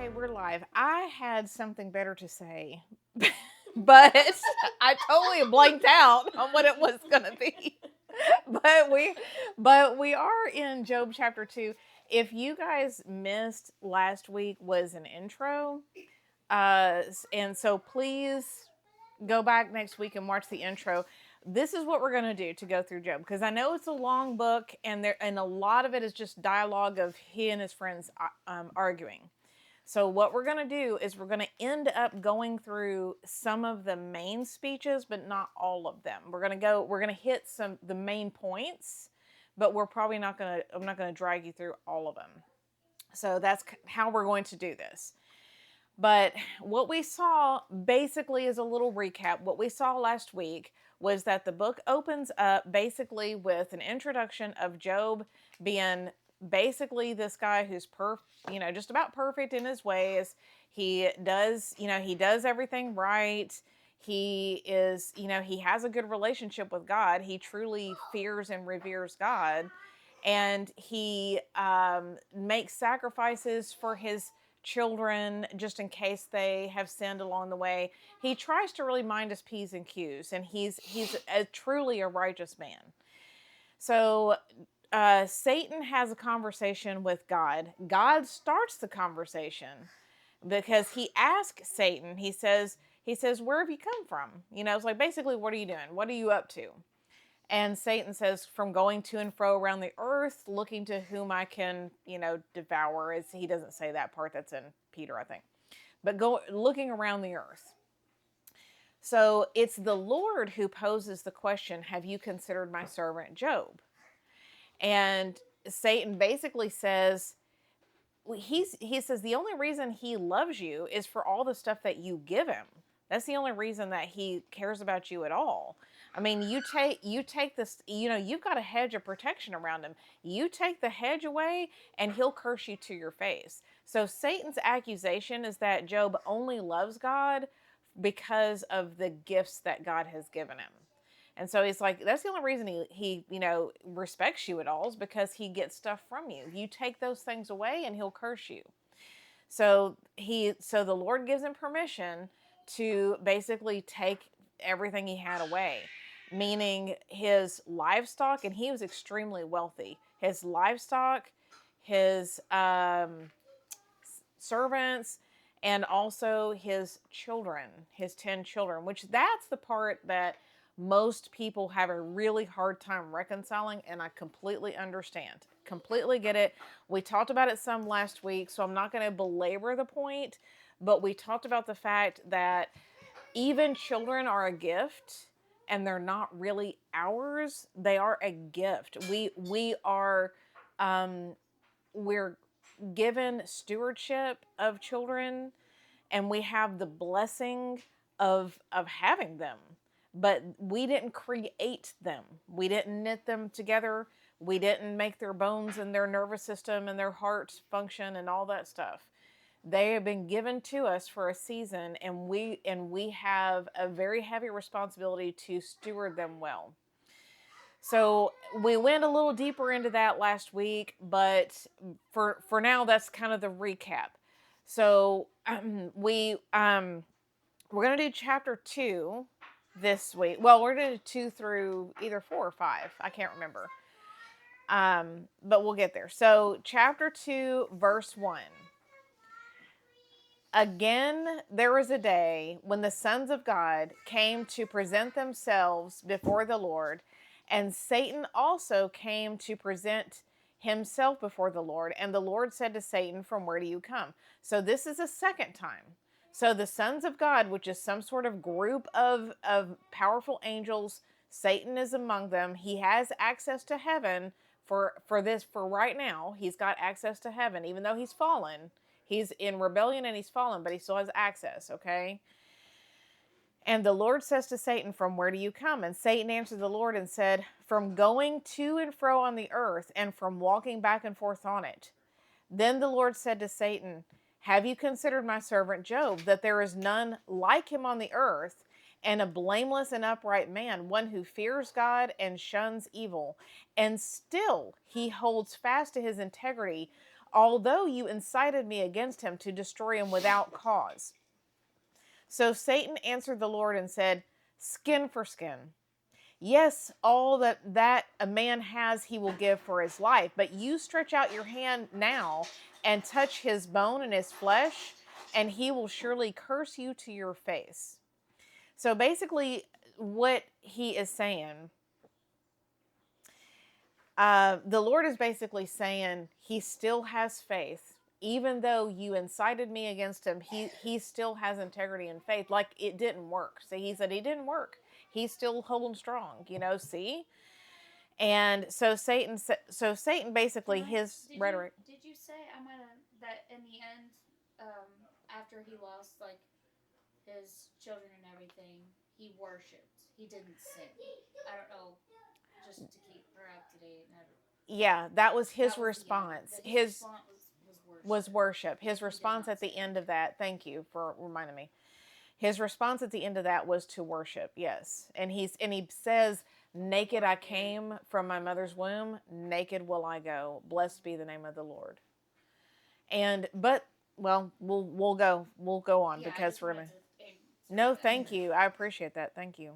Okay, we're live. I had something better to say, but I totally blanked out on what it was going to be. But we are in Job chapter 2. If you guys missed last week was an intro, and so please go back next week and watch the intro. This is what we're going to do to go through Job, because I know it's a long book and a lot of it is just dialogue of he and his friends arguing. So what we're going to do is we're going to end up going through some of the main speeches, but not all of them. We're going to hit the main points, but I'm not going to drag you through all of them. So that's how we're going to do this. But what we saw basically is a little recap. What we saw last week was that the book opens up basically with an introduction of Job being basically this guy who's just about perfect in his ways. He does everything right. He is, he has a good relationship with God. He truly fears and reveres God. And he makes sacrifices for his children just in case they have sinned along the way. He tries to really mind his P's and Q's, and he's truly a righteous man. So Satan has a conversation with God. God starts the conversation because he asks Satan, he says, where have you come from? It's like, basically, what are you doing? What are you up to? And Satan says, from going to and fro around the earth, looking to whom I can, devour. He doesn't say that part. That's in Peter, I think. But looking around the earth. So it's the Lord who poses the question, have you considered my servant Job? And Satan basically says, he says the only reason he loves you is for all the stuff that you give him. That's the only reason that he cares about you at all. I mean, you take this, you've got a hedge of protection around him. You take the hedge away and he'll curse you to your face. So Satan's accusation is that Job only loves God because of the gifts that God has given him. And so he's like, that's the only reason he respects you at all, is because he gets stuff from you. You take those things away and he'll curse you. So the Lord gives him permission to basically take everything he had away, meaning his livestock, and he was extremely wealthy. His livestock, his servants, and also his children, his 10 children, which that's the part that most people have a really hard time reconciling, and I completely understand. Completely get it. We talked about it some last week, so I'm not going to belabor the point, but we talked about the fact that even children are a gift, and they're not really ours. They are a gift. We are we're given stewardship of children, and we have the blessing of having them, but we didn't create them. We didn't knit them together. We didn't make their bones and their nervous system and their hearts function and all that stuff. They have been given to us for a season, and we have a very heavy responsibility to steward them well. So we went a little deeper into that last week, but for now, that's kind of the recap. So we're going to do chapter 2 this week. Well, we're going to do 2 through either 4 or 5. I can't remember. But we'll get there. So chapter 2, verse 1. Again, there was a day when the sons of God came to present themselves before the Lord, and Satan also came to present himself before the Lord. And the Lord said to Satan, from where do you come? So this is a second time. So the sons of God, which is some sort of group of powerful angels, Satan is among them. He has access to heaven for right now. He's got access to heaven, even though he's fallen. He's in rebellion and he's fallen, but he still has access, okay? And the Lord says to Satan, from where do you come? And Satan answered the Lord and said, from going to and fro on the earth, and from walking back and forth on it. Then the Lord said to Satan, have you considered my servant Job, that there is none like him on the earth, and a blameless and upright man, one who fears God and shuns evil, and still he holds fast to his integrity, although you incited me against him to destroy him without cause. So Satan answered the Lord and said, skin for skin. Yes, all that a man has he will give for his life, but you stretch out your hand now and touch his bone and his flesh, and he will surely curse you to your face. So basically, what he is saying, the Lord is basically saying he still has faith. Even though you incited me against him, he still has integrity and faith. Like it didn't work. See, he said he didn't work. He's still holding strong. See. And so Satan basically his rhetoric. Did you say I might have that in the end, after he lost like his children and everything, he worshipped. He didn't sin. I don't know, just to keep her up to date. Yeah, that was his response. His response was worship. His response at the end of that. Thank you for reminding me. His response at the end of that was to worship. Yes, and he says, "Naked I came from my mother's womb; naked will I go. Blessed be the name of the Lord." Well, we'll go on because we're gonna. No, thank you. I appreciate that. Thank you.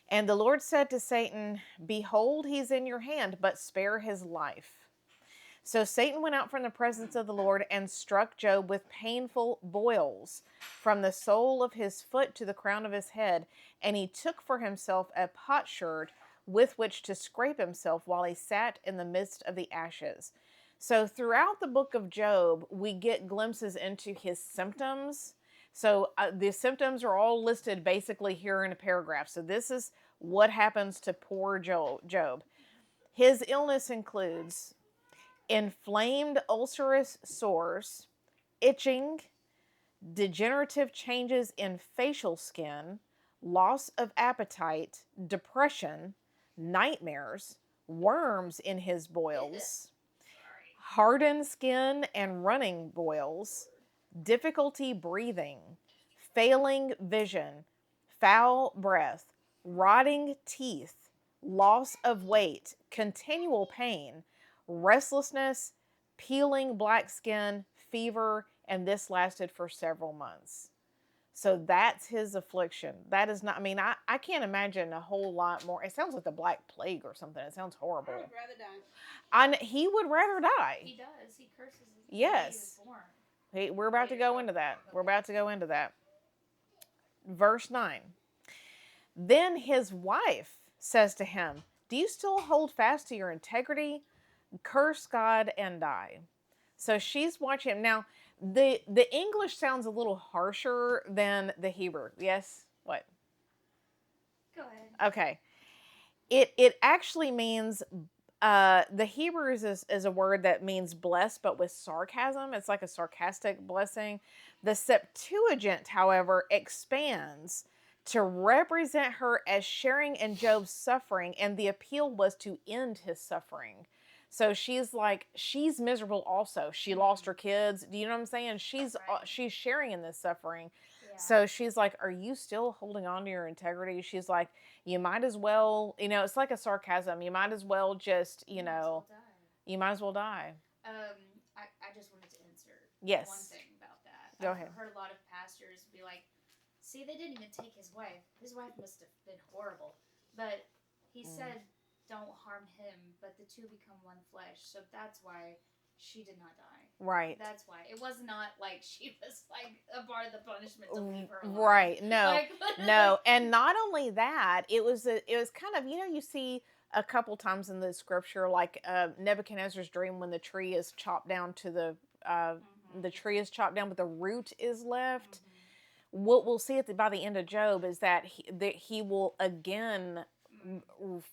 And the Lord said to Satan, behold, he's in your hand, but spare his life. So Satan went out from the presence of the Lord and struck Job with painful boils from the sole of his foot to the crown of his head. And he took for himself a potsherd with which to scrape himself while he sat in the midst of the ashes. So throughout the book of Job, we get glimpses into his symptoms. So the symptoms are all listed basically here in a paragraph. So this is what happens to poor Job. His illness includes inflamed ulcerous sores, itching, degenerative changes in facial skin, loss of appetite, depression, nightmares, worms in his boils, hardened skin and running boils, difficulty breathing, failing vision, foul breath, rotting teeth, loss of weight, continual pain, restlessness, peeling black skin, fever, and this lasted for several months. So that's his affliction. That is not, I can't imagine a whole lot more. It sounds like the Black Plague or something. It sounds horrible. I would rather die. He would rather die. He does. He curses his Yes. We're about to go into that. We're about to go into that. Verse 9. Then his wife says to him, do you still hold fast to your integrity? Curse God and die. So she's watching him. Now, the English sounds a little harsher than the Hebrew. Yes? What? Go ahead. Okay. It actually means, the Hebrew is a word that means blessed, but with sarcasm. It's like a sarcastic blessing. The Septuagint, however, expands to represent her as sharing in Job's suffering, and the appeal was to end his suffering. So she's miserable also. She lost her kids. Do you know what I'm saying? She's sharing in this suffering. Yeah. So she's like, are you still holding on to your integrity? She's like, you might as well, it's like a sarcasm. You might as well just, you might as well die. I just wanted to insert one thing about that. Go ahead. I've heard a lot of pastors be like, see, they didn't even take his wife. His wife must have been horrible. But he said, don't harm him, but the two become one flesh. So that's why she did not die. Right. That's why. It was not like she was like a part of the punishment to leave her alive. Right. No. No. And not only that, it was kind of, you see a couple times in the scripture, like Nebuchadnezzar's dream when the tree is chopped down to the tree is chopped down, but the root is left. Mm-hmm. What we'll see by the end of Job is that he will again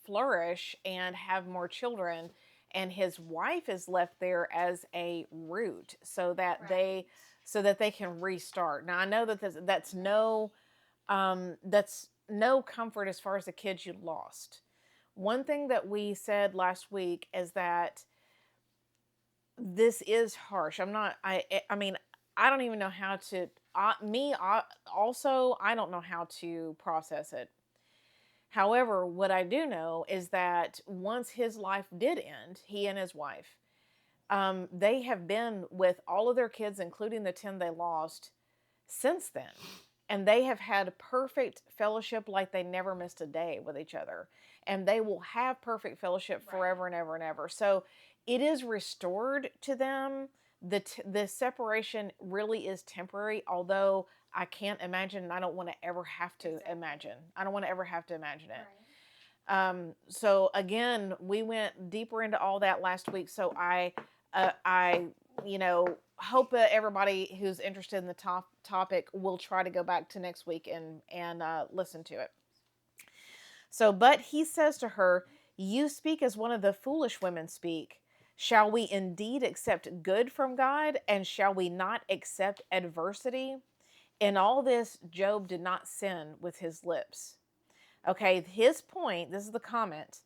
flourish and have more children, and his wife is left there as a root so that they can restart. Now I know that that's no comfort as far as the kids you lost. One thing that we said last week is that this is harsh. I don't even know how to I don't know how to process it. However, what I do know is that once his life did end, he and his wife, they have been with all of their kids, including the 10 they lost, since then. And they have had perfect fellowship like they never missed a day with each other. And they will have perfect fellowship forever and ever and ever. So it is restored to them. The separation really is temporary, although I can't imagine, and I don't want to ever have to imagine. I don't want to ever have to imagine it. So again, we went deeper into all that last week. So I hope that everybody who's interested in the topic will try to go back to next week and listen to it. So, but he says to her, "You speak as one of the foolish women speak. Shall we indeed accept good from God, and shall we not accept adversity? In all this, Job did not sin with his lips." Okay, his point, this is the comment.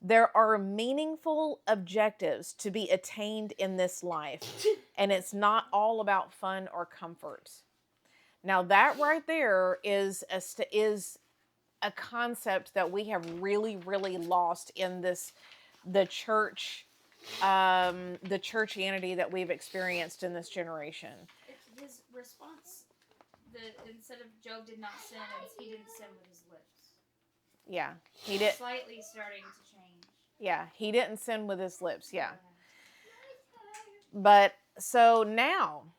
There are meaningful objectives to be attained in this life, and it's not all about fun or comfort. Now, that right there is a concept that we have really, really lost in the churchianity that we've experienced in this generation. His response, instead of Job did not sin, he didn't sin with his lips. Yeah, he did. Slightly starting to change. Yeah, he didn't sin with his lips. Yeah. But so now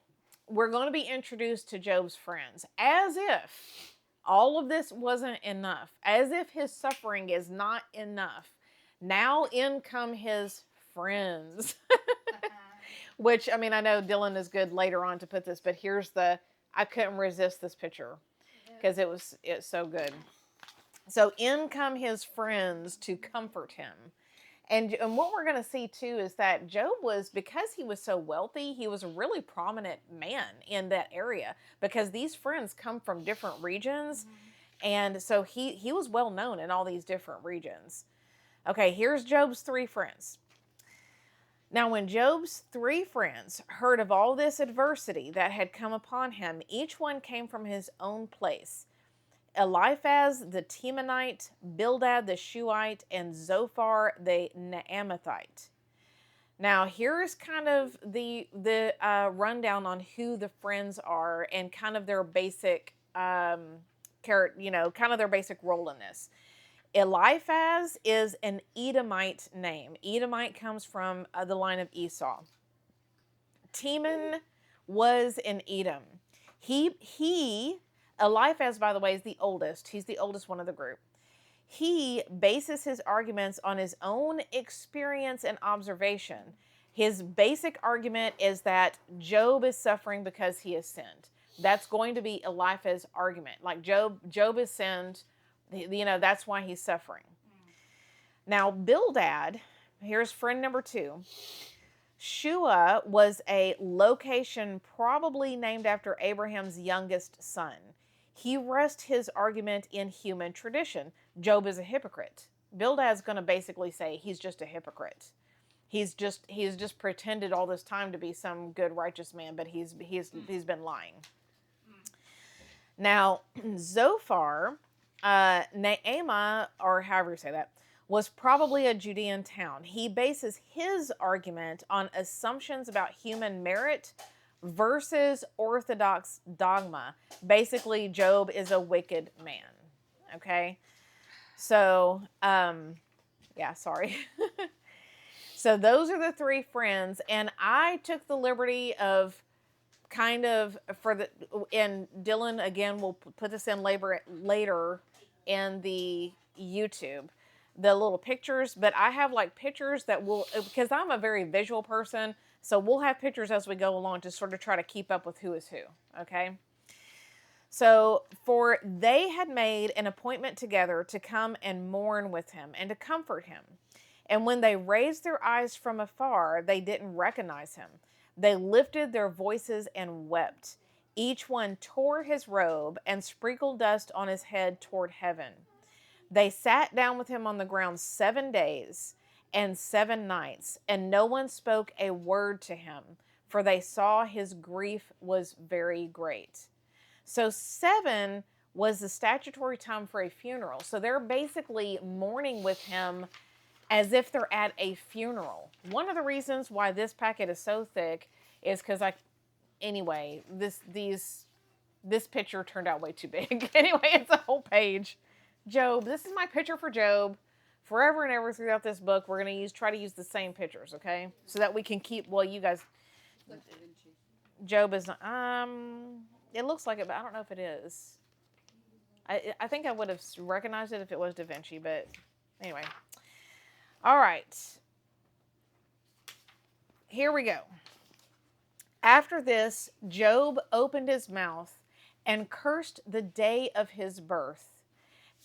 we're going to be introduced to Job's friends, as if all of this wasn't enough, as if his suffering is not enough. Now in come his friends. Which, I mean, I know Dylan is good later on to put this, but I couldn't resist this picture because it's so good. So in come his friends to comfort him. And what we're going to see too is that Job was, because he was so wealthy, he was a really prominent man in that area because these friends come from different regions. And so he was well known in all these different regions. Okay, here's Job's 3 friends. Now, when Job's 3 friends heard of all this adversity that had come upon him, each one came from his own place. Eliphaz the Temanite, Bildad the Shuhite, and Zophar the Naamathite. Now, here's kind of the rundown on who the friends are and kind of their basic, kind of their basic role in this. Eliphaz is an Edomite name. Edomite comes from the line of Esau. Teman was in Edom. Eliphaz, by the way, is the oldest. He's the oldest one of the group. He bases his arguments on his own experience and observation. His basic argument is that Job is suffering because he has sinned. That's going to be Eliphaz's argument. Like Job has sinned, that's why he's suffering. Now, Bildad, here's friend number 2. Shua was a location probably named after Abraham's youngest son. He rests his argument in human tradition. Job is a hypocrite. Bildad's going to basically say he's just a hypocrite. He's just pretended all this time to be some good righteous man, but he's been lying. Now, Zophar, Naamah, or however you say that, was probably a Judean town. He bases his argument on assumptions about human merit versus orthodox dogma. Basically, Job is a wicked man. Okay? So, sorry. So those are the 3 friends, and I took the liberty of kind of and Dylan, again, will put this in later in the YouTube, the little pictures, but I have like pictures that because I'm a very visual person, so we'll have pictures as we go along to sort of try to keep up with who is who, okay? So, for they had made an appointment together to come and mourn with him and to comfort him. And when they raised their eyes from afar, they didn't recognize him. They lifted their voices and wept. Each one tore his robe and sprinkled dust on his head toward heaven. They sat down with him on the ground 7 days and 7 nights, and no one spoke a word to him, for they saw his grief was very great. So 7 was the statutory time for a funeral. So they're basically mourning with him as if they're at a funeral. One of the reasons why this packet is so thick is because anyway, this picture turned out way too big. Anyway, it's a whole page. Job. This is my picture for Job. Forever and ever throughout this book, we're gonna try to use the same pictures, okay? So that we can keep. Well, you guys, Job is not. It looks like it, but I don't know if it is. I think I would have recognized it if it was Da Vinci, but anyway. All right. Here we go. After this, Job opened his mouth and cursed the day of his birth.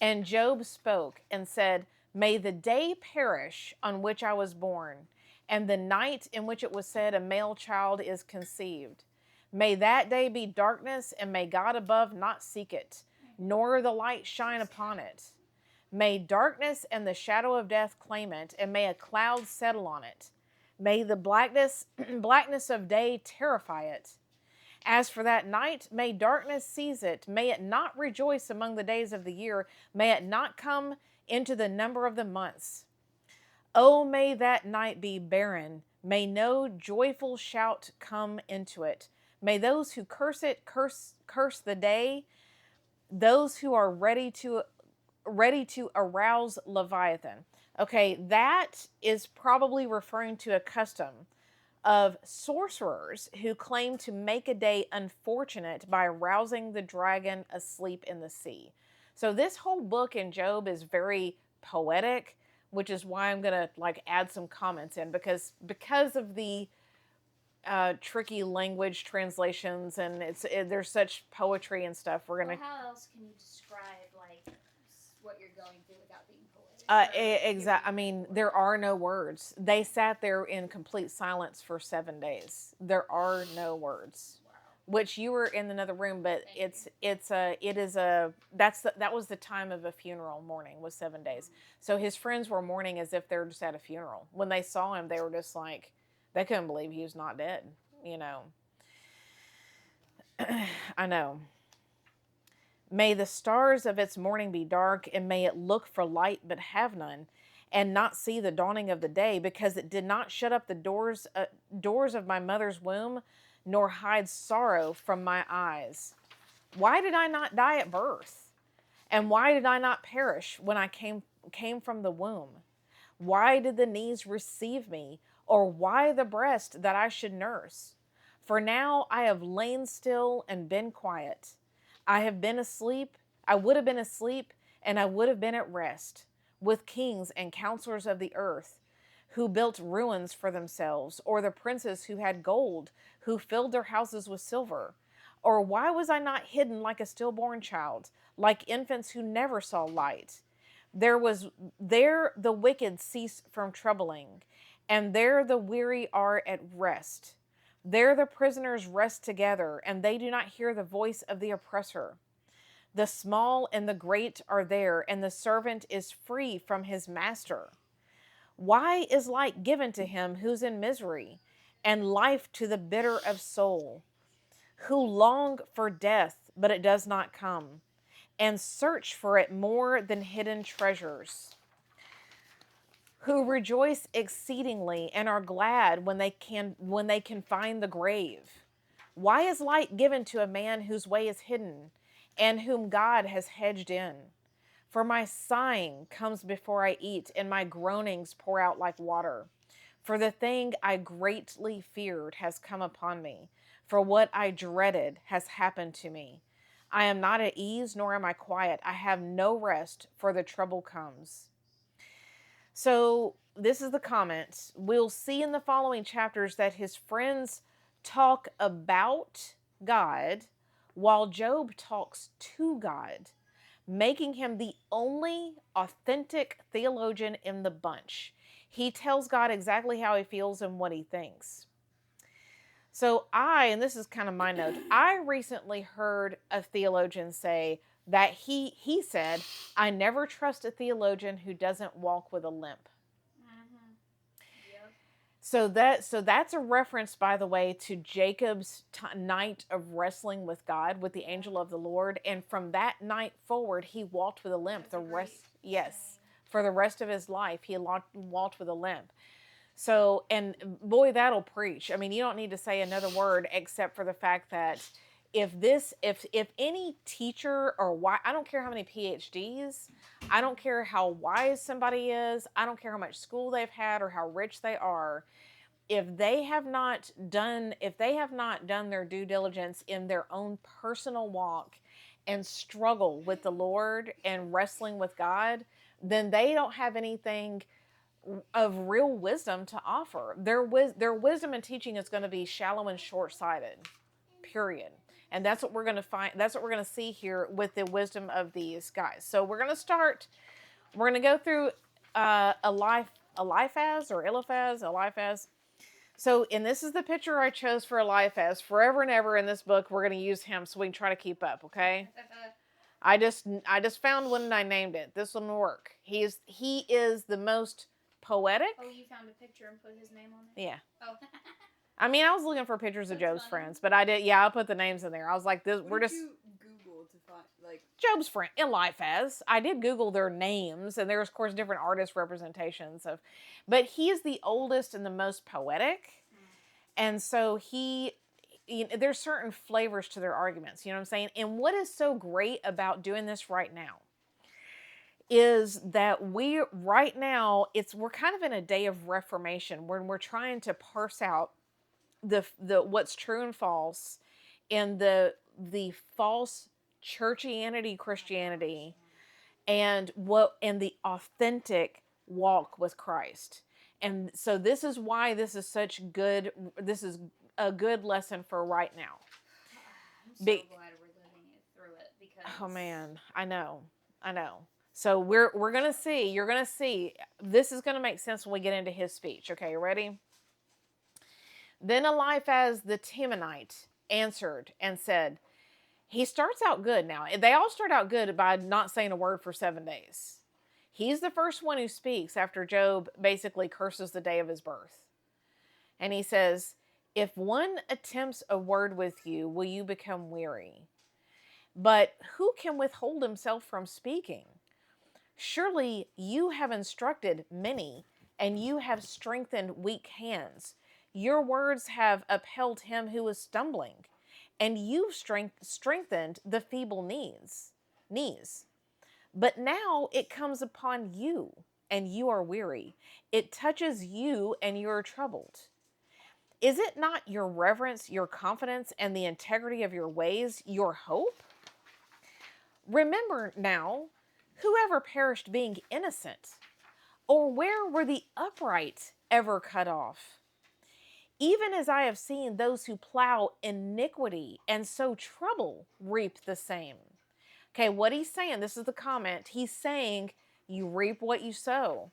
And Job spoke and said, "May the day perish on which I was born, and the night in which it was said a male child is conceived. May that day be darkness, and may God above not seek it, nor the light shine upon it. May darkness and the shadow of death claim it, and may a cloud settle on it. May the blackness of day terrify it. As for that night, may darkness seize it. May it not rejoice among the days of the year. May it not come into the number of the months. Oh, may that night be barren. May no joyful shout come into it. May those who curse it curse the day. Those who are ready to arouse Leviathan." Okay, that is probably referring to a custom of sorcerers who claim to make a day unfortunate by arousing the dragon asleep in the sea. So this whole book in Job is very poetic, which is why I'm gonna add some comments in because of the tricky language translations and there's such poetry and stuff. We're gonna. Well, how else can you describe what you're going through without being poetic? Exactly. I mean, there are no words. They sat there in complete silence for 7 days. There are no words. Wow. Which you were in another room, but that was the time of a funeral. Mourning was 7 days. So his friends were mourning as if they're just at a funeral. When they saw him, they were just like, they couldn't believe he was not dead. You know. I know. May the stars of its morning be dark, and may it look for light but have none, and not see the dawning of the day, because it did not shut up the doors of my mother's womb, nor hide sorrow from my eyes. Why did I not die at birth? And why did I not perish when I came from the womb? Why did the knees receive me, or why the breast that I should nurse? For now I have lain still and been quiet. I have been asleep, I would have been asleep, and I would have been at rest, with kings and counselors of the earth, who built ruins for themselves, or the princes who had gold, who filled their houses with silver. Or why was I not hidden like a stillborn child, like infants who never saw light? There the wicked cease from troubling, and there the weary are at rest. There the prisoners rest together, and they do not hear the voice of the oppressor. The small and the great are there, and the servant is free from his master. Why is light given to him who's in misery, and life to the bitter of soul, who long for death, but it does not come, and search for it more than hidden treasures? Who rejoice exceedingly and are glad when they can find the grave. Why is light given to a man whose way is hidden, and whom God has hedged in? For my sighing comes before I eat, and my groanings pour out like water. For the thing I greatly feared has come upon me, for what I dreaded has happened to me. I am not at ease, nor am I quiet. I have no rest, for the trouble comes. So this is the comments. We'll see in the following chapters that his friends talk about God while Job talks to God, making him the only authentic theologian in the bunch. He tells God exactly how he feels and what he thinks. So and this is kind of my note, I recently heard a theologian say that he said, "I never trust a theologian who doesn't walk with a limp." Mm-hmm. Yep. So that's a reference, by the way, to Jacob's night of wrestling with God, with the angel of the Lord, and from that night forward, he walked with a limp. That's a great Yes, for the rest of his life. He walked with a limp. So, and boy, that'll preach. I mean, you don't need to say another word except for the fact that if any teacher or why, I don't care how many PhDs, I don't care how wise somebody is, I don't care how much school they've had or how rich they are, if they have not done their due diligence in their own personal walk and struggle with the Lord and wrestling with God, then they don't have anything of real wisdom to offer. Their wisdom and teaching is going to be shallow and short-sighted. Period. And that's what we're going to find. That's what we're going to see here with the wisdom of these guys. So we're going to start. We're going to go through Eliphaz. So, and this is the picture I chose for Eliphaz. Forever and ever in this book, we're going to use him so we can try to keep up. Okay. I just found one and I named it. This one will work. He is the most poetic. Oh, you found a picture and put his name on it? Yeah. Oh. I mean, I was looking for pictures of Job's friends, but I did. Yeah, I put the names in there. I was like, "This, we're just." You Google to find like Job's friend, Eliphaz. I did Google their names, and there's of course different artist representations of, but he is the oldest and the most poetic, and so there's certain flavors to their arguments. You know what I'm saying? And what is so great about doing this right now is that we're kind of in a day of reformation when we're trying to parse out the what's true and false in the false Christianity and the authentic walk with Christ. And so this is why this is a good lesson for right now. I'm so glad we're living through it because oh man, I know. So we're gonna see. You're gonna see. This is gonna make sense when we get into his speech. Okay, you ready? Then Eliphaz the Temanite answered and said, he starts out good now. They all start out good by not saying a word for 7 days. He's the first one who speaks after Job basically curses the day of his birth. And he says, if one attempts a word with you, will you become weary? But who can withhold himself from speaking? Surely you have instructed many, and you have strengthened weak hands. Your words have upheld him who is stumbling, and you've strengthened the feeble knees. But now it comes upon you, and you are weary. It touches you, and you are troubled. Is it not your reverence, your confidence, and the integrity of your ways, your hope? Remember now, whoever perished being innocent, or where were the upright ever cut off? Even as I have seen those who plow iniquity and sow trouble reap the same. Okay, what he's saying, this is the comment. He's saying, you reap what you sow.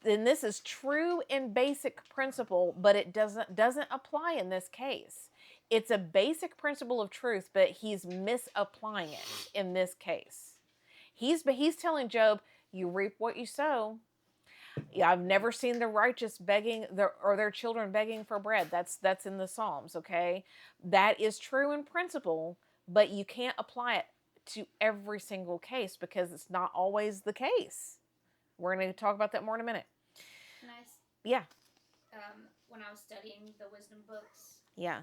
And this is true in basic principle, but it doesn't apply in this case. It's a basic principle of truth, but he's misapplying it in this case. He's telling Job, you reap what you sow. Yeah, I've never seen the righteous begging or their children begging for bread. That's in the Psalms, okay? That is true in principle, but you can't apply it to every single case because it's not always the case. We're going to talk about that more in a minute. Nice. Yeah. When I was studying the wisdom books, yeah,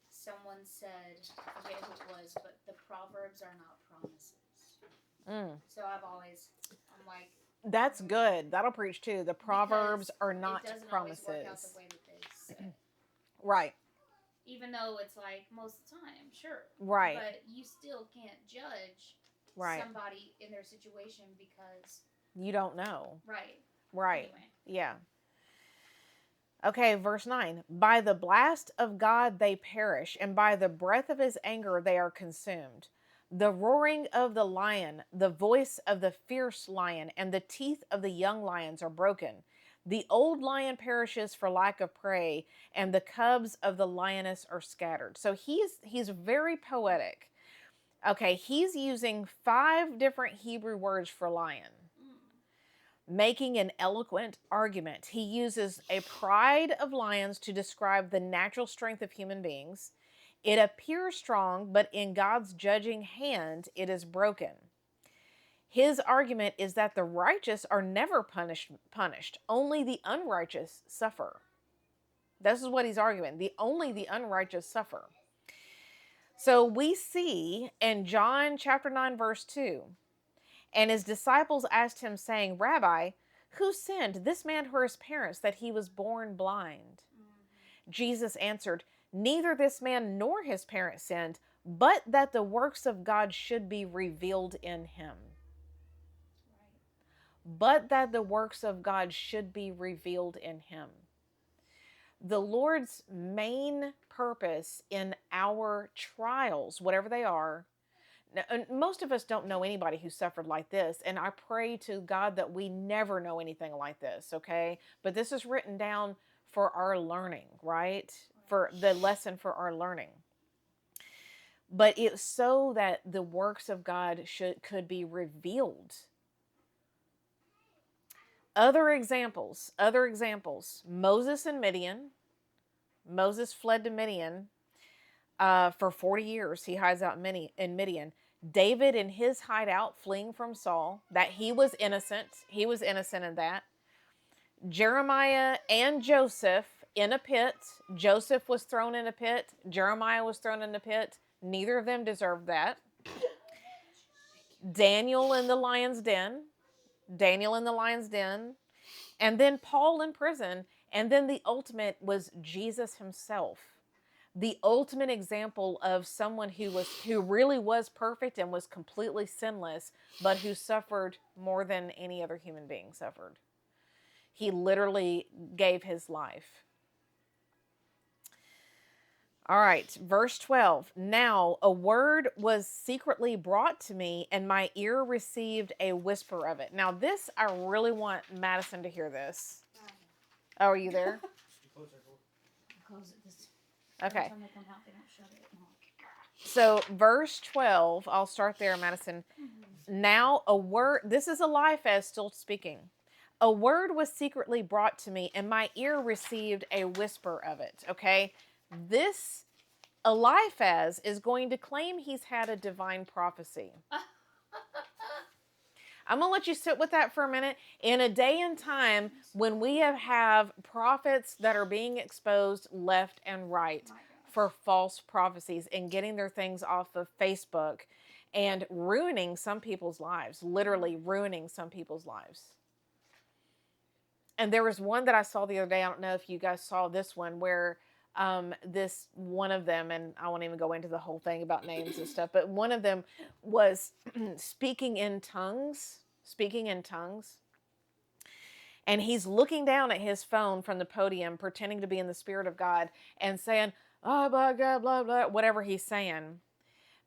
someone said, I forget who it was, but the Proverbs are not promises. So I'm like, that's good. That'll preach too. The Proverbs are not it doesn't promises. Always work out the way that they say. Right. Even though it's like most of the time, sure. Right. But you still can't judge somebody in their situation because you don't know. Right. Anyway. Yeah. Okay, verse 9. By the blast of God they perish, and by the breath of his anger they are consumed. The roaring of the lion, the voice of the fierce lion, and the teeth of the young lions are broken. The old lion perishes for lack of prey, and the cubs of the lioness are scattered. So he's very poetic. Okay, he's using 5 different Hebrew words for lion, making an eloquent argument. He uses a pride of lions to describe the natural strength of human beings. It appears strong, but in God's judging hand, it is broken. His argument is that the righteous are never punished. Only the unrighteous suffer. This is what he's arguing. Only the unrighteous suffer. So we see in John chapter 9, verse 2, and his disciples asked him, saying, Rabbi, who sinned, this man or his parents, that he was born blind? Jesus answered, neither this man nor his parents sinned, but that the works of God should be revealed in him. But that the works of God should be revealed in him. The Lord's main purpose in our trials, whatever they are, most of us don't know anybody who suffered like this, and I pray to God that we never know anything like this, okay? But this is written down for our learning, right? For the lesson for our learning. But it's so that the works of God could be revealed. Other examples. Moses and Midian. Moses fled to Midian for 40 years. He hides out in Midian. David in his hideout fleeing from Saul. That he was innocent. He was innocent in that. Jeremiah and Joseph in a pit. Joseph was thrown in a pit. Jeremiah was thrown in a pit. Neither of them deserved that. Daniel in the lion's den. And then Paul in prison. And then the ultimate was Jesus himself. The ultimate example of someone who really was perfect and was completely sinless, but who suffered more than any other human being suffered. He literally gave his life. All right, verse 12. Now a word was secretly brought to me, and my ear received a whisper of it. Now this, I really want Madison to hear this. Oh, are you there? Close it. Okay. Every time they come out, they don't shut it. No. So verse 12, I'll start there, Madison. Now a word, this is Eliphaz still speaking. A word was secretly brought to me, and my ear received a whisper of it. Okay? This Eliphaz is going to claim he's had a divine prophecy. I'm going to let you sit with that for a minute. In a day and time when we have prophets that are being exposed left and right for false prophecies and getting their things off of Facebook and ruining some people's lives, literally ruining some people's lives. And there was one that I saw the other day. I don't know if you guys saw this one where this one of them, and I won't even go into the whole thing about names and stuff, but one of them was speaking in tongues, and he's looking down at his phone from the podium, pretending to be in the Spirit of God and saying, oh, blah, blah, blah, blah, whatever he's saying,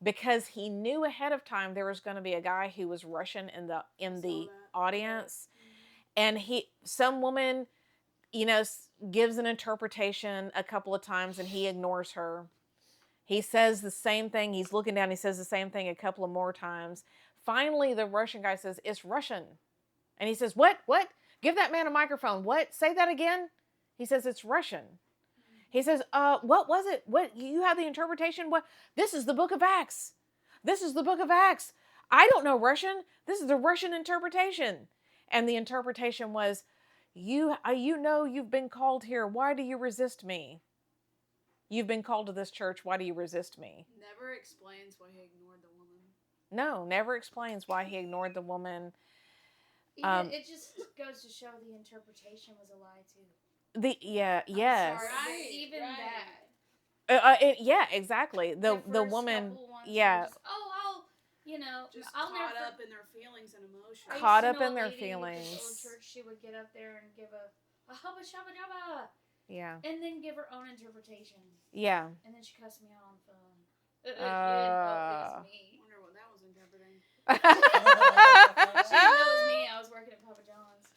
because he knew ahead of time there was going to be a guy who was Russian in the audience, and some woman, gives an interpretation a couple of times and he ignores her. He says the same thing. He's looking down. He says the same thing a couple of more times. Finally, the Russian guy says, it's Russian. And he says, what? Give that man a microphone. What? Say that again. He says, it's Russian. He says, what was it? What? You have the interpretation? What? This is the book of Acts. I don't know Russian. This is the Russian interpretation. And the interpretation was, you know you've been called here. Why do you resist me? You've been called to this church. Why do you resist me? Never explains why he ignored the woman. No, never explains why he ignored the woman. It just goes to show the interpretation was a lie too. Yes. Sorry, even that. Yeah, exactly. The woman, yeah. Just, I'll Just I'll caught never up in their feelings and emotions. Caught up know in a their lady at feelings. this old church, she would get up there and give a hubba shabba jabba. Yeah. And then give her own interpretation. Yeah. And then she cussed me out on the phone. It was me. I wonder what that was interpreting. She didn't know it was me. I was working at Papa John's.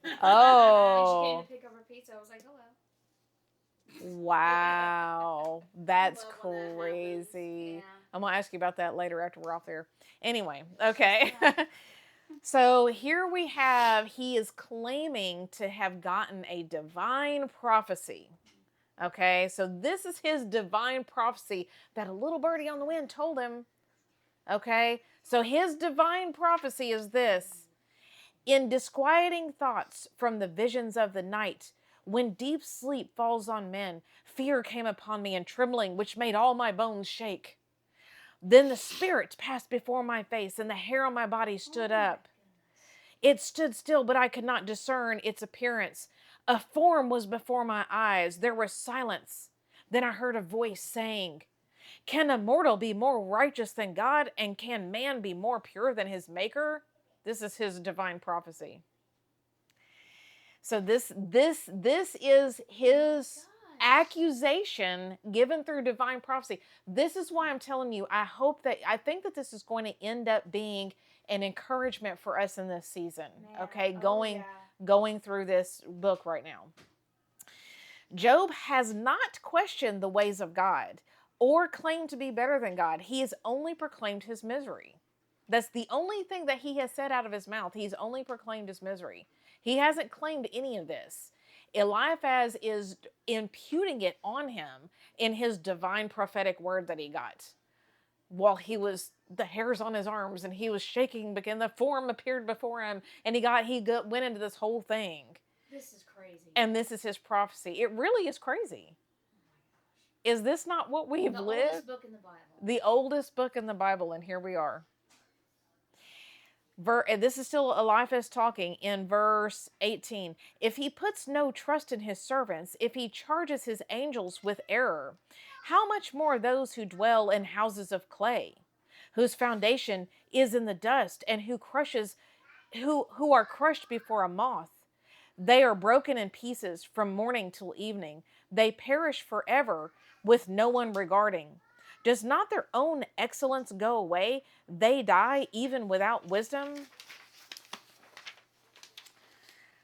And she came Oh. to pick up her pizza. I was like, hello. Wow. That's love when that crazy. Yeah. I'm going to ask you about that later after we're off there. Anyway, okay. So here we have, he is claiming to have gotten a divine prophecy. Okay, so this is his divine prophecy that a little birdie on the wind told him. Okay, So his divine prophecy is this: in disquieting thoughts from the visions of the night, when deep sleep falls on men, fear came upon me and trembling, which made all my bones shake. Then the Spirit passed before my face, and the hair on my body stood up. It stood still, but I could not discern its appearance. A form was before my eyes. There was silence. Then I heard a voice saying, can a mortal be more righteous than God? And can man be more pure than his maker? This is his divine prophecy. So this is his accusation given through divine prophecy. This is why I'm telling you, I think that this is going to end up being an encouragement for us in this season. Man. Okay, Oh, going through this book right now. Job has not questioned the ways of God or claimed to be better than God. He has only proclaimed his misery. That's the only thing that he has said out of his mouth. He's only proclaimed his misery. He hasn't claimed any of this. Eliphaz is imputing it on him in his divine prophetic word that he got while he was, the hairs on his arms, and he was shaking because the form appeared before him, and went into this whole thing. This is crazy. And this is his prophecy. It really is crazy. Is this not what we've lived? The oldest book in the Bible. The oldest book in the Bible, and here we are. This is still Eliphaz talking in verse 18. If he puts no trust in his servants, if he charges his angels with error, how much more those who dwell in houses of clay, whose foundation is in the dust, and who are crushed before a moth? They are broken in pieces from morning till evening. They perish forever with no one regarding. Does not their own excellence go away? They die even without wisdom.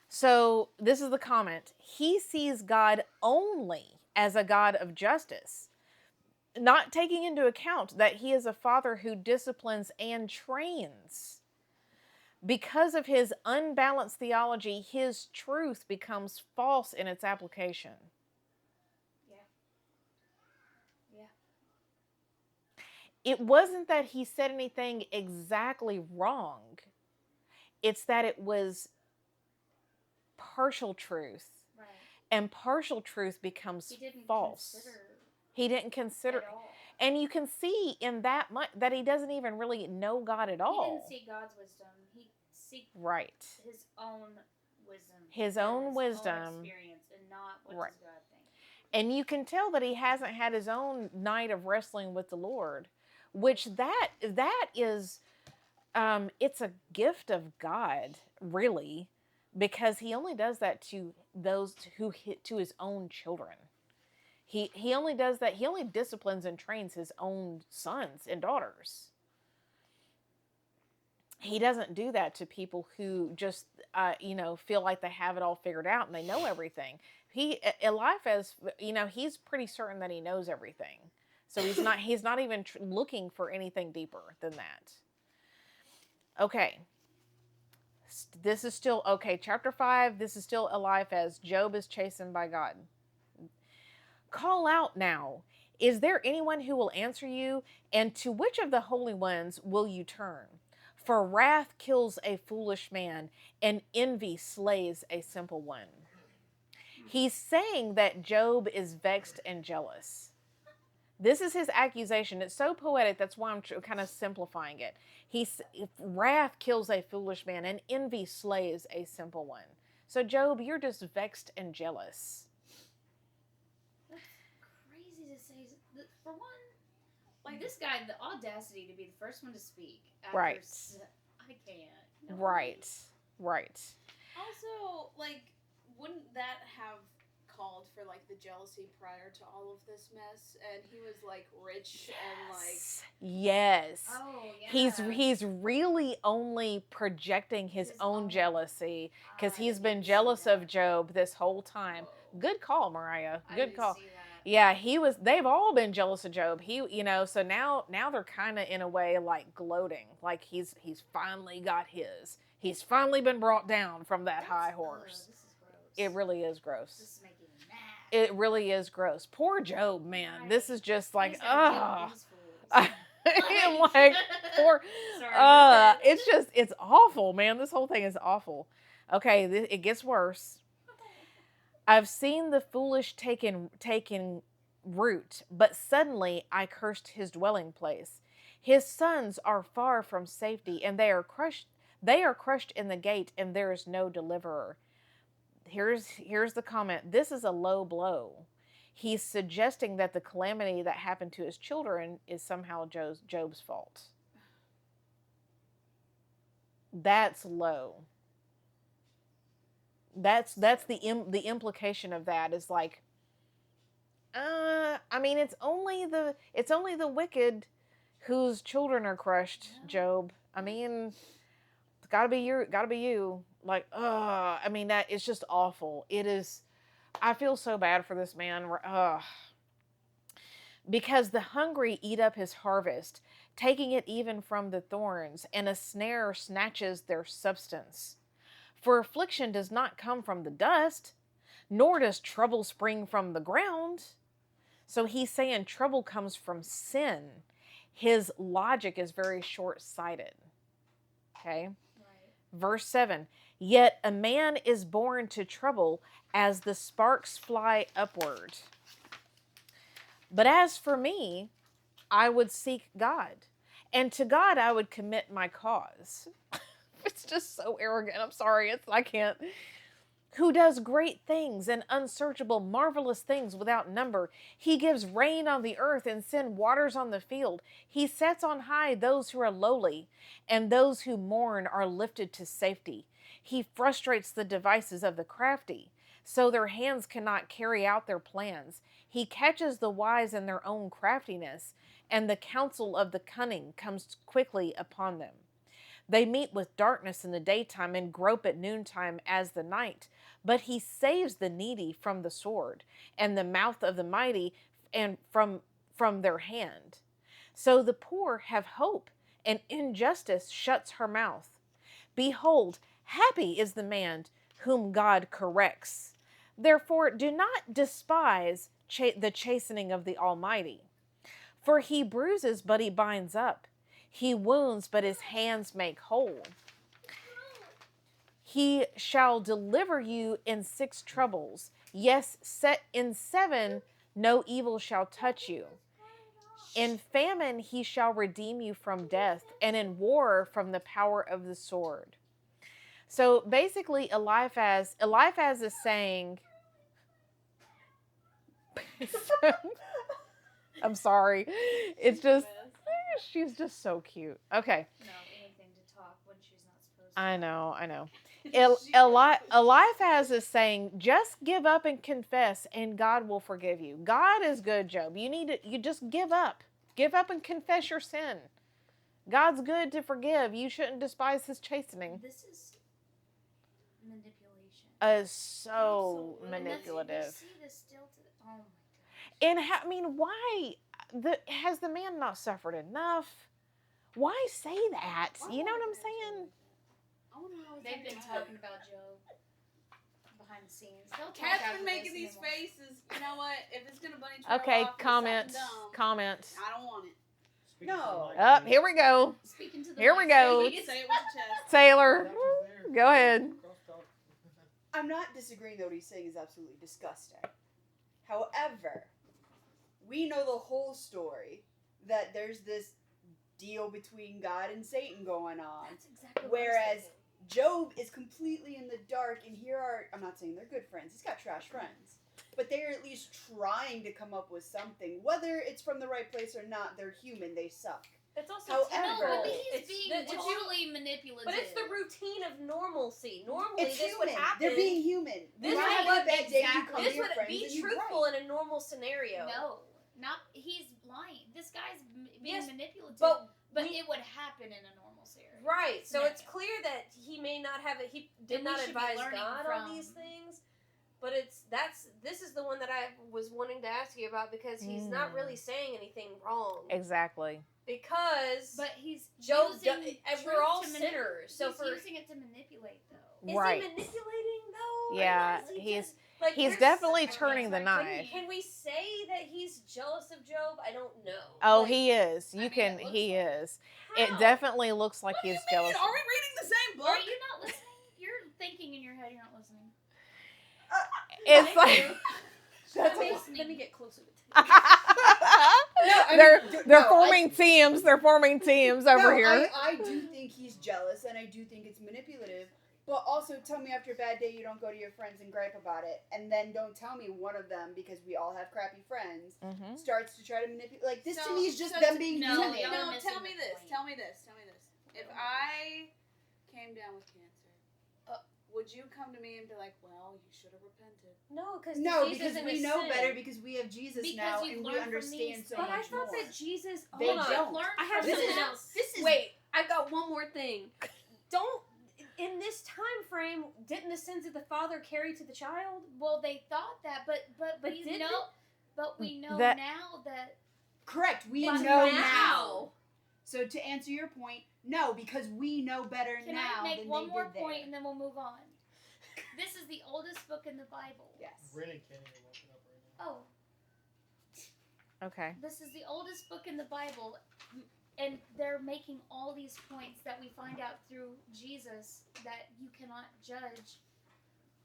So this is the comment. He sees God only as a God of justice, not taking into account that he is a father who disciplines and trains. Because of his unbalanced theology, his truth becomes false in its application. It wasn't that he said anything exactly wrong. It's that it was partial truth. Right. And partial truth becomes false. He didn't consider at all. And you can see in that that he doesn't even really know God at all. He didn't see God's wisdom. He seek his own wisdom. His own wisdom. Own experience, and not what does God think. And you can tell that he hasn't had his own night of wrestling with the Lord. Which that is, it's a gift of God, really, because he only does that to those to his own children. He only does that. He only disciplines and trains his own sons and daughters. He doesn't do that to people who just, feel like they have it all figured out and they know everything. Eliphaz, he's pretty certain that he knows everything. So he's not even looking for anything deeper than that. Okay. This is still, chapter 5, this is still Eliphaz. Job is chastened by God. Call out now. Is there anyone who will answer you? And to which of the holy ones will you turn? For wrath kills a foolish man, and envy slays a simple one. He's saying that Job is vexed and jealous. This is his accusation. It's so poetic. That's why I'm kind of simplifying it. Wrath kills a foolish man, and envy slays a simple one. So Job, you're just vexed and jealous. That's crazy to say. For one, like this guy, the audacity to be the first one to speak. After I can't. No. Right. Also, wouldn't that have called for the jealousy prior to all of this mess? And he was rich and yes. Oh yeah. He's really only projecting his own jealousy because he's been jealous of Job this whole time. Whoa. Good call, Mariah. Good call. See that. Yeah, they've all been jealous of Job. So now they're kind of in a way gloating, like he's finally got his. He's finally been brought down from that high horse. This is gross. It really is gross. This is making me mad. It really is gross. Poor Job, man. This is just And like, poor, Sorry about that. it's awful, man. This whole thing is awful. Okay, it gets worse. I've seen the foolish taken root, but suddenly I cursed his dwelling place. His sons are far from safety, and they are crushed. They are crushed in the gate, and there is no deliverer. Here's the comment. This is a low blow. He's suggesting that the calamity that happened to his children is somehow Job's fault. That's low. That's the implication of that is like, I mean, it's only the wicked whose children are crushed, Job. I mean, it's gotta be you. Like, I mean, that it's just awful. It is. I feel so bad for this man. Because the hungry eat up his harvest, taking it even from the thorns, and a snare snatches their substance. For affliction does not come from the dust, nor does trouble spring from the ground. So he's saying trouble comes from sin. His logic is very short-sighted. Okay? Right. Verse 7, yet a man is born to trouble as the sparks fly upward. But as for me, I would seek God, and to God I would commit my cause. It's just so arrogant. I'm sorry. I can't. Who does great things and unsearchable, marvelous things without number. He gives rain on the earth and sends waters on the field. He sets on high those who are lowly, and those who mourn are lifted to safety. He frustrates the devices of the crafty, so their hands cannot carry out their plans. He catches the wise in their own craftiness, and the counsel of the cunning comes quickly upon them. They meet with darkness in the daytime and grope at noontime as the night. But he saves the needy from the sword, and the mouth of the mighty and from their hand. So the poor have hope, and injustice shuts her mouth. Behold, happy is the man whom God corrects. Therefore do not despise the chastening of the Almighty. For he bruises, but he binds up. He wounds, but his hands make whole. He shall deliver you in 6 troubles. Yes, set in 7, no evil shall touch you. In famine he shall redeem you from death, and in war from the power of the sword. So basically, Eliphaz is saying, I'm sorry. It's just, she's just so cute. Okay. No, anything to talk when she's not supposed to. I know. Eliphaz is saying, just give up and confess, and God will forgive you. God is good, Job. You just give up. Give up and confess your sin. God's good to forgive. You shouldn't despise his chastening. This is manipulation. So manipulative. You see this still to the, oh my gosh. And why? Has the man not suffered enough? Why say that? You know what I'm saying? They've been talking about Job behind the scenes. Cat's been making these faces. You know what? If it's gonna bunny trail Okay, off, comment. I don't want it. No. Up, here we go. Speaking to the Here we go. Say it with your chest. Taylor, go ahead. I'm not disagreeing that what he's saying is absolutely disgusting. However, we know the whole story that there's this deal between God and Satan going on. That's exactly what Whereas Job is completely in the dark, and I'm not saying they're good friends, he's got trash friends, but they're at least trying to come up with something. Whether it's from the right place or not, they're human, they suck. It's also However, No, but it's he's being totally manipulative. But it's the routine of normalcy. Normally, It's this human. would happen. They're being human. This You would have what a bad day, you exactly- come to This your would friends be and you truthful write. in a normal scenario. No, not he's lying. This guy's being Yes, manipulative, but it would happen in a normal series. Right. So No. it's clear that he may not have it. He did And we not should be advise learning God on from- these things. But this is the one that I was wanting to ask you about because he's not really saying anything wrong. Exactly. Because But he's Job, using and truth we're all to sinners. So he's for using it to manipulate, though. is Right. he manipulating though? Yeah, Or is he he's just- Like, He's there's- definitely I turning the guess, knife. Can we say that he's jealous of Job? I don't know. Oh, Like, he is. I You mean, can. it looks He like is. how? It definitely looks like What do you he's mean? jealous. Are we reading the same book? Are you not listening? You're thinking in your head. You're not listening. It's Thank like. you. That's I'm a- listening. Let me get closer to They're forming teams. They're forming teams over here. I do think he's jealous, and I do think it's manipulative. But also, tell me after a bad day you don't go to your friends and gripe about it, and then don't tell me one of them, because we all have crappy friends, Mhm. starts to try to manipulate. Like, this to So- me is just so them to- being no, human. y'all are No, missing tell me the this. point. Tell me this. Tell me this. If I came down with cancer, would you come to me and be like, "Well, you should have repented"? No, because No, disease because isn't we a know sin. better because we have Jesus Because now you've and we learned from understand these so But much I thought more. that Jesus. They Hold on. don't. Learn I have from This something is- else. this is- Wait, I got one more thing. Don't. In this time frame, didn't the sins of the father carry to the child? Well, they thought that, but But we did know, but we know That- now that Correct. We But know now- now. So to answer your point, no, because we know better Can now I make than one they more did there. point and then we'll move on? This is the oldest book in the Bible. Yes. Brennan can't even look it up right now. Oh, Okay. this is the oldest book in the Bible, and they're making all these points that we find out through Jesus that you cannot judge.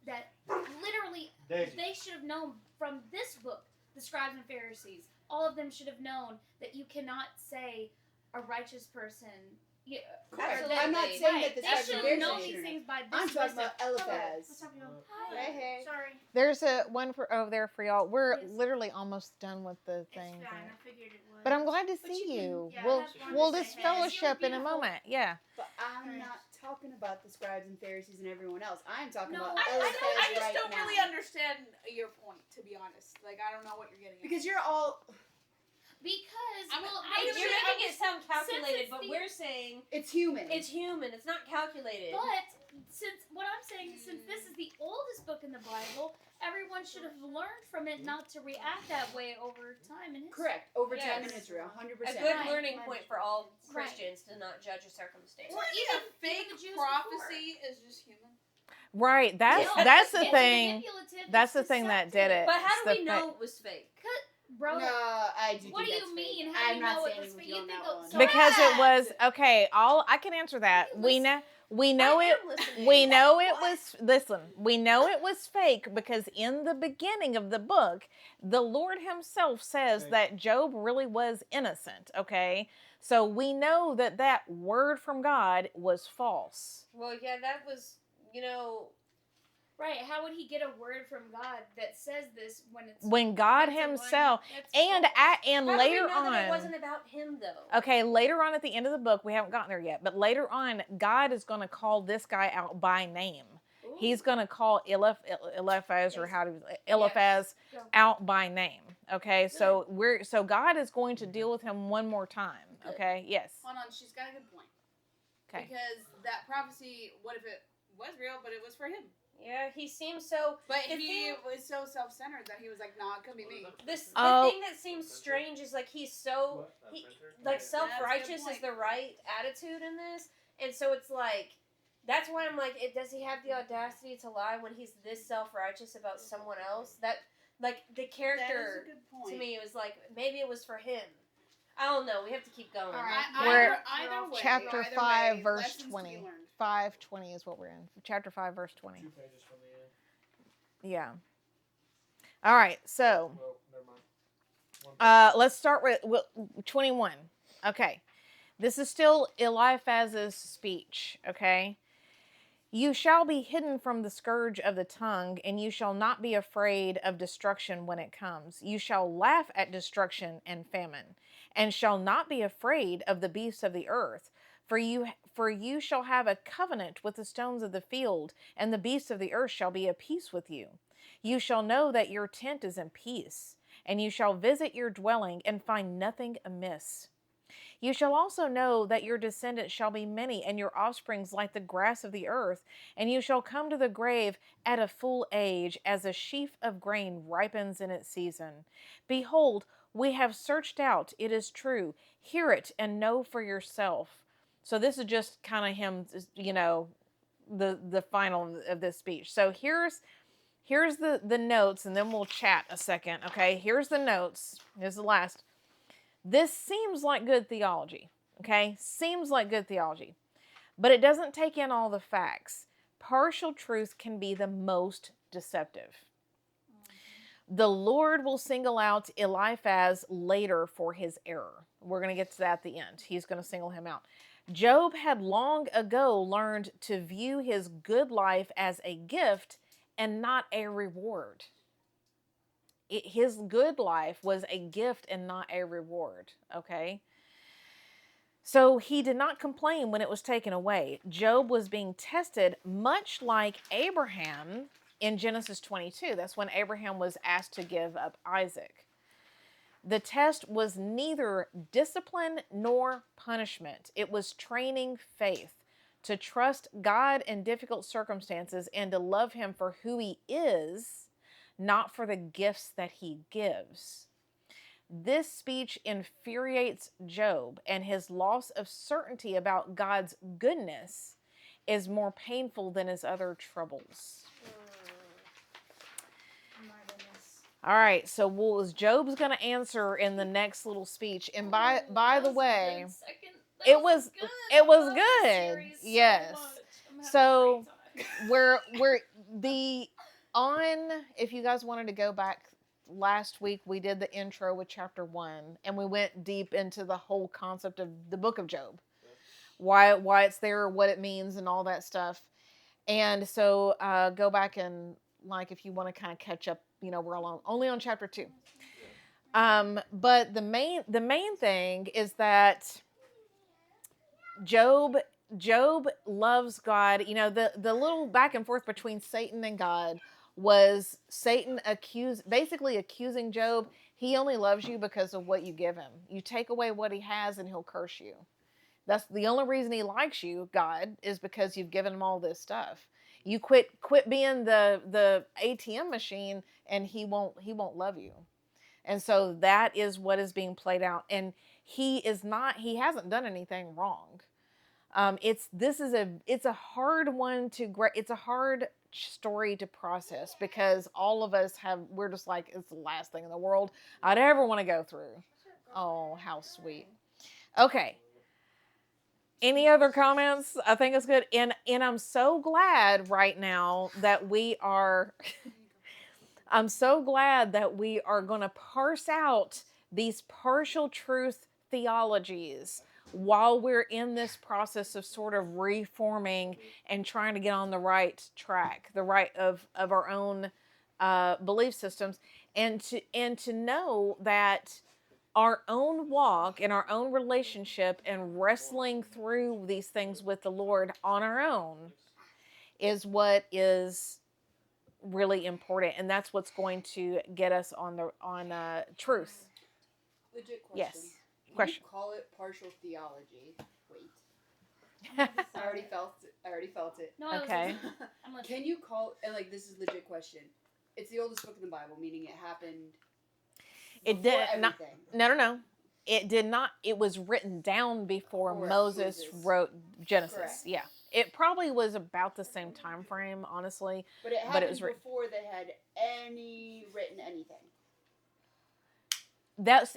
That literally Daisy. they should have known from this book, the scribes and Pharisees. All of them should have known that you cannot say a righteous person. Yeah, Correct. Absolutely. I'm not saying that the they scribes should and have known Pharisees these shouldn't things by this. I'm talking about Hello. Eliphaz. What's up, y'all? Hi. Hey, hey. Sorry. There's a one for over there for y'all. We're Yes. literally almost done with the thing. It's fine. I figured it was. But I'm glad to But see you can- you. yeah, We'll I just wanted we'll to just say hey. fellowship in a Beautiful. moment. Yeah. But I'm Right. not talking about the scribes and Pharisees and everyone else. I'm talking No, about I- I Eliphaz I just right don't now. really understand your point, to be honest. Like, I don't know what you're getting at. Because you're all. Because I'm- well, I'm they just- You're should making have- it sound calculated, it's but the- we're saying It's human. it's human. It's not calculated. But since what I'm saying is, since this is the oldest book in the Bible, everyone should have learned from it not to react that way over time in history. Correct. Over time in Yes. Israel, A 100%. good Right. learning point for all Right. Christians to not judge a circumstance. Well, Maybe even- a fake even the Jews prophecy is just human. Right. That's No, that's the it's thing. manipulative, That's it's the thing that did deceptive. it. But how It's do the we know it was fake? Bro, No, I do what do think you that's mean? fake. How do I'm you not know it standing was with fake? you You on think that of- one. so- Because it was Correct. okay. All I can answer that. We know I it. am listening. We know it was. Listen, we know it was fake because in the beginning of the book, the Lord Himself says Right. that Job really was innocent. Okay, so we know that that word from God was false. Well, yeah, that was, right? How would he get a word from God that says this when it's When God that's a line Himself that's and false? and how later do we know that it on. wasn't about him though? Okay, later on at the end of the book, we haven't gotten there yet, but later on, God is going to call this guy out by name. Ooh. He's going to call Eliphaz or how do Eliphaz Go. out by name. Okay, so God is going to deal with him one more time. Good. Okay, yes. Hold on, she's got a good point. Okay. Because that prophecy, what if it was real, but it was for him? Yeah, he seems so. But The he thing- was so self-centered that he was like, "Nah, it could be me." The Oh. thing that seems strange is like he's so like self-righteous is the right attitude in this, and so it's like that's why I'm like, does he have the audacity to lie when he's this self-righteous about someone else? That like the That is character a good point. to me was like maybe it was for him. I don't know. We have to keep going. All right. We're either way, Chapter either 5, way, verse lessons to be 20. learned. 5:20 is what we're in. Chapter 5, verse 20. 2 pages from the end. Yeah. All right, so Well, never mind. let's start with 21. Okay. This is still Eliphaz's speech, okay? You shall be hidden from the scourge of the tongue, and you shall not be afraid of destruction when it comes. You shall laugh at destruction and famine, and shall not be afraid of the beasts of the earth. For you shall have a covenant with the stones of the field, and the beasts of the earth shall be at peace with you. You shall know that your tent is in peace, and you shall visit your dwelling and find nothing amiss. You shall also know that your descendants shall be many, and your offsprings like the grass of the earth, and you shall come to the grave at a full age, as a sheaf of grain ripens in its season. Behold, we have searched out, it is true. Hear it and know for yourself. So this is just kind of him, the final of this speech. So here's here's the notes, and then we'll chat a second, okay? Here's the notes. Here's the last. This seems like good theology, okay? Seems like good theology. But it doesn't take in all the facts. Partial truth can be the most deceptive. The Lord will single out Eliphaz later for his error. We're going to get to that at the end. He's going to single him out. Job had long ago learned to view his good life as a gift and not a reward. His good life was a gift and not a reward, okay? So he did not complain when it was taken away. Job was being tested much like Abraham in Genesis 22. That's when Abraham was asked to give up Isaac. The test was neither discipline nor punishment. It was training faith to trust God in difficult circumstances and to love him for who he is, not for the gifts that he gives. This speech infuriates Job, and his loss of certainty about God's goodness is more painful than his other troubles. All right, so what Job's going to answer in the next little speech, and by the way, it was good. Yes. So we're if you guys wanted to go back last week, we did the intro with chapter 1, and we went deep into the whole concept of the book of Job, why it's there, what it means, and all that stuff. And so go back and, like, if you want to kind of catch up, we're only on chapter 2. But the main thing is that Job loves God. The little back and forth between Satan and God was Satan basically accusing Job. He only loves you because of what you give him. You take away what he has and he'll curse you. That's the only reason he likes you, God, is because you've given him all this stuff. You quit being the ATM machine and he won't love you. And so that is what is being played out. And he hasn't done anything wrong. It's a hard one it's a hard story to process, because all of us we're just like, it's the last thing in the world I'd ever want to go through. Oh, how sweet. Okay. Any other comments? I think it's good. And I'm so glad right now that I'm so glad that we are going to parse out these partial truth theologies while we're in this process of sort of reforming and trying to get on the right track, the right of our own belief systems, and to know that our own walk and our own relationship and wrestling through these things with the Lord on our own is what is really important, and that's what's going to get us on truth. Legit question. Yes. Question. You call it partial theology. Wait. I already felt it. No, okay. Can you call, and like, this is a legit question. It's the oldest book in the Bible, meaning it happened. It did not. No. It did not. It was written down before Moses wrote Genesis. Correct. Yeah. It probably was about the same time frame, honestly. But it happened before they had written anything.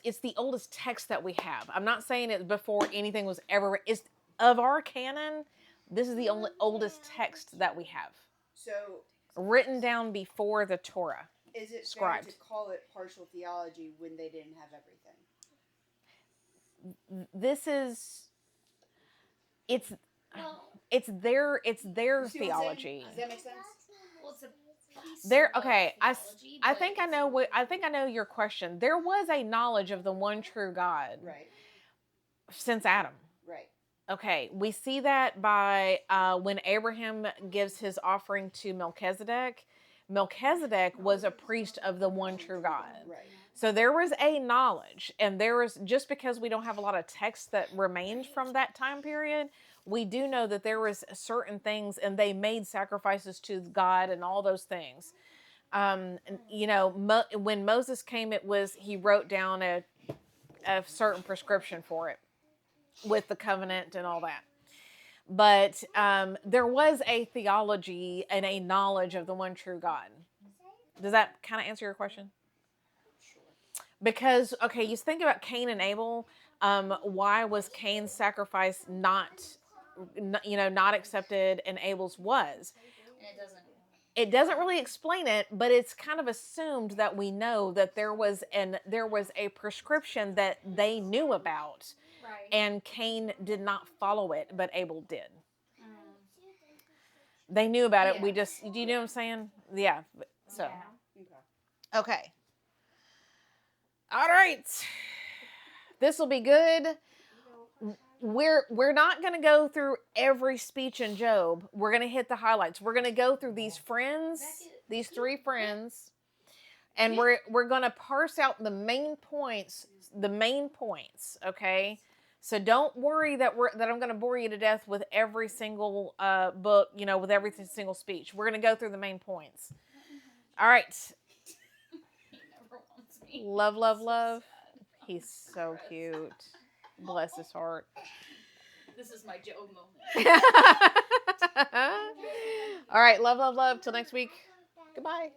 It's the oldest text that we have. I'm not saying it before anything was ever. It's of our canon. This is the only oldest text that we have. So written down before the Torah. Is it scribed. fair to call it partial theology when they didn't have everything? It's their theology. Does that make sense? Well, it's a piece okay. theology, I think I know your question. There was a knowledge of the one true God, right, since Adam. Right. Okay, we see that by when Abraham gives his offering to Melchizedek. Melchizedek was a priest of the one true God. Right. So there was a knowledge, and there was, just because we don't have a lot of text that remained from that time period, we do know that there was certain things, and they made sacrifices to God and all those things. When Moses came, he wrote down a certain prescription for it with the covenant and all that. But there was a theology and a knowledge of the one true God. Does that kind of answer your question? Because, okay, you think about Cain and Abel. Why was Cain's sacrifice not accepted and Abel's was? And it doesn't. It doesn't really explain it, but it's kind of assumed that we know that there was a prescription that they knew about, Right. and Cain did not follow it, but Abel did. They knew about it. We just, do you know what I'm saying? Yeah. So. Yeah. Okay. All right. This will be good. We're not going to go through every speech in Job. We're going to hit the highlights. We're going to go through these friends, these three friends, and we're going to parse out the main points, okay? So don't worry that I'm going to bore you to death with every single book, with every single speech. We're going to go through the main points. All right. He never wants me. Love, love, love. He's so cute. Bless his heart. This is my Job moment. All right. Love, love, love. Till next week. Goodbye.